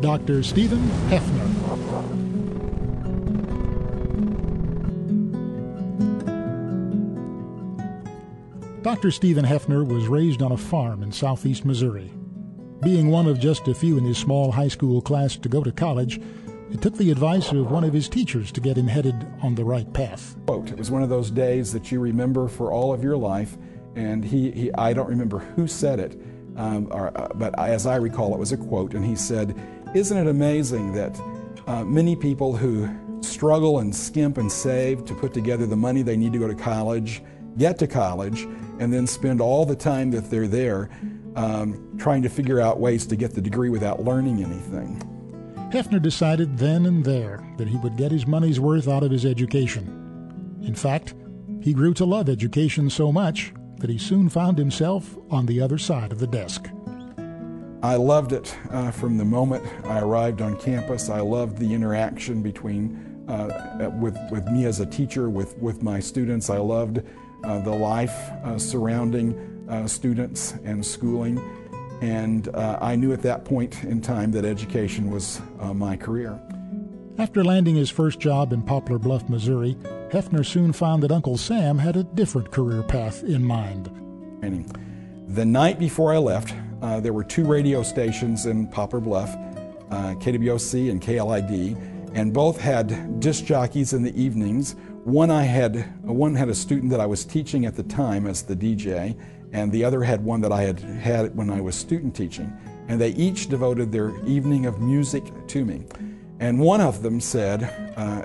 Dr. Stephen Hefner. Dr. Stephen Hefner was raised on a farm in southeast Missouri. Being one of just a few in his small high school class to go to college, it took the advice of one of his teachers to get him headed on the right path. It was one of those days that you remember for all of your life, and I don't remember who said it, but as I recall, it was a quote, and he said, "Isn't it amazing that many people who struggle and skimp and save to put together the money they need to go to college, get to college, and then spend all the time that they're there trying to figure out ways to get the degree without learning anything." Hefner decided then and there that he would get his money's worth out of his education. In fact, he grew to love education so much that he soon found himself on the other side of the desk. I loved it from the moment I arrived on campus. I loved the interaction between with me as a teacher, with my students. I loved the life surrounding students and schooling, and I knew at that point in time that education was my career. After landing his first job in Poplar Bluff, Missouri, Hefner soon found that Uncle Sam had a different career path in mind. The night before I left, there were two radio stations in Poplar Bluff, KWOC and KLID, and both had disc jockeys in the evenings. One had a student that I was teaching at the time as the DJ, and the other had one that I had when I was student teaching. And they each devoted their evening of music to me. And one of them said,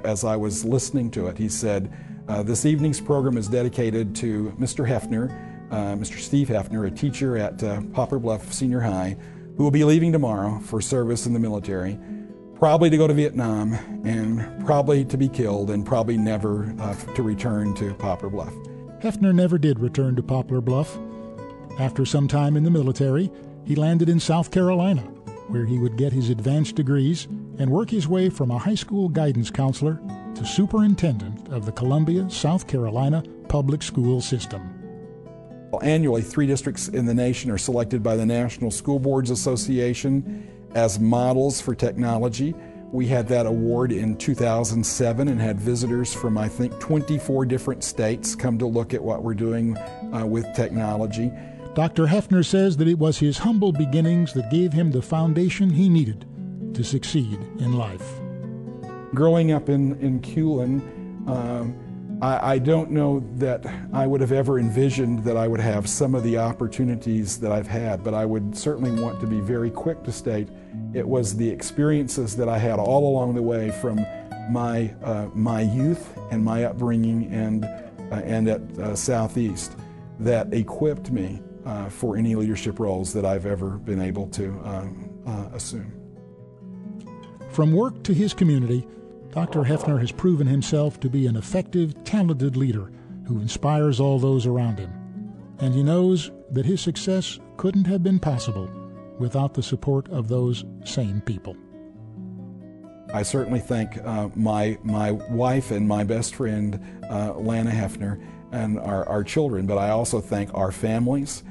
as I was listening to it, he said, "This evening's program is dedicated to Mr. Hefner, Mr. Steve Hefner, a teacher at Poplar Bluff Senior High, who will be leaving tomorrow for service in the military, probably to go to Vietnam, and probably to be killed, and probably never to return to Poplar Bluff." Hefner never did return to Poplar Bluff. After some time in the military, he landed in South Carolina, where he would get his advanced degrees and work his way from a high school guidance counselor to superintendent of the Columbia, South Carolina public school system. Annually, 3 districts in the nation are selected by the National School Boards Association as models for technology. We had that award in 2007 and had visitors from, I think, 24 different states come to look at what we're doing with technology. Dr. Hefner says that it was his humble beginnings that gave him the foundation he needed to succeed in life. Growing up in Culin, I don't know that I would have ever envisioned that I would have some of the opportunities that I've had, but I would certainly want to be very quick to state it was the experiences that I had all along the way from my youth and my upbringing and at Southeast that equipped me for any leadership roles that I've ever been able to assume. From work to his community, Dr. Hefner has proven himself to be an effective, talented leader who inspires all those around him. And he knows that his success couldn't have been possible without the support of those same people. I certainly thank my wife and my best friend, Lana Hefner, and our children, but I also thank our families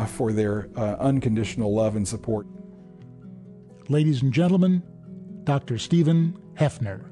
for their unconditional love and support. Ladies and gentlemen, Dr. Stephen Hefner.